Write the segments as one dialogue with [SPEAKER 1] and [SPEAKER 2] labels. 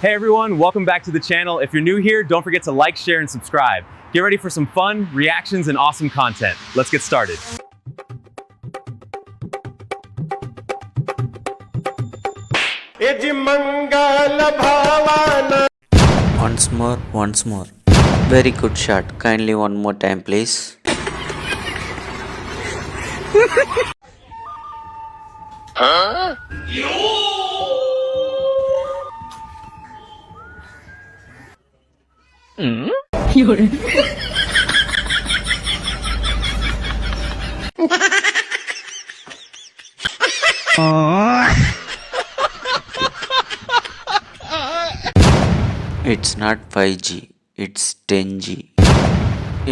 [SPEAKER 1] Hey everyone, welcome back to the channel. If you're new here, don't forget to like, share, and subscribe. Get ready for some fun, reactions, and awesome content. Let's get started.
[SPEAKER 2] Once more. Very good shot. Kindly one more time, please.
[SPEAKER 3] Huh?
[SPEAKER 2] It's not 5G, it's 10G.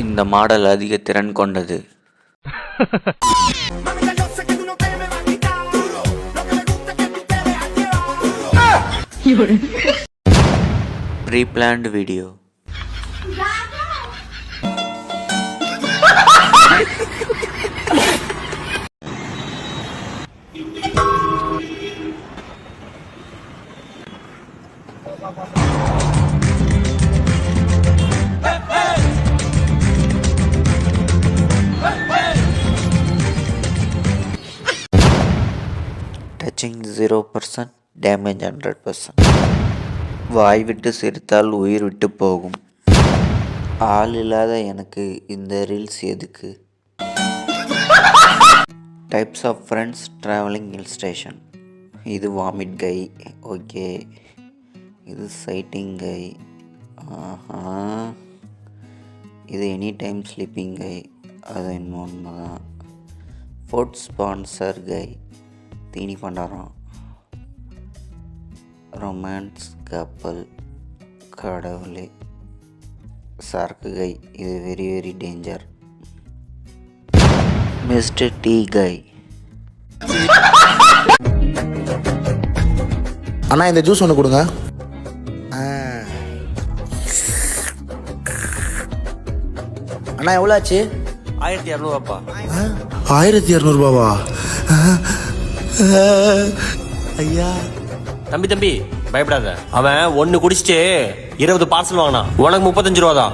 [SPEAKER 2] இந்த model அதிக திறன் கொண்டது. Pre-planned video. Touching 0%, damage 100%. வாய் விட்டு சிரித்தால் உயிர் விட்டு போகும். ஆள் இல்லாத எனக்கு இந்த ரீல்ஸ் எதுக்கு? Types of friends travelling hill station. இது வாமிட் கை, ஓகே. இது சைட்டிங் கை, இது எனி டைம் ஸ்லீப்பிங் கை, அது இன்னும் உண்மைதான். ஃபுட் ஸ்பான்சர் கை, தீனி பண்டாரம். ரொமான்ஸ் கப்பல், கடவுளே. சரக்கு கை, இது வெரி வெரி டேஞ்சர். மிஸ்டர் டீ கை.
[SPEAKER 4] அண்ணா இந்த ஜூஸ் ஒன்று கொடுங்க. அண்ணா எவ்வளோ ஆச்சு?
[SPEAKER 5] 1200
[SPEAKER 4] 1200 ஐயா.
[SPEAKER 5] தம்பி பயப்படாத. அவன் ஒன்னு குடிச்சிட்டு 20 பார்சல் வாங்கினான். உனக்கு 35 ரூபா தான்.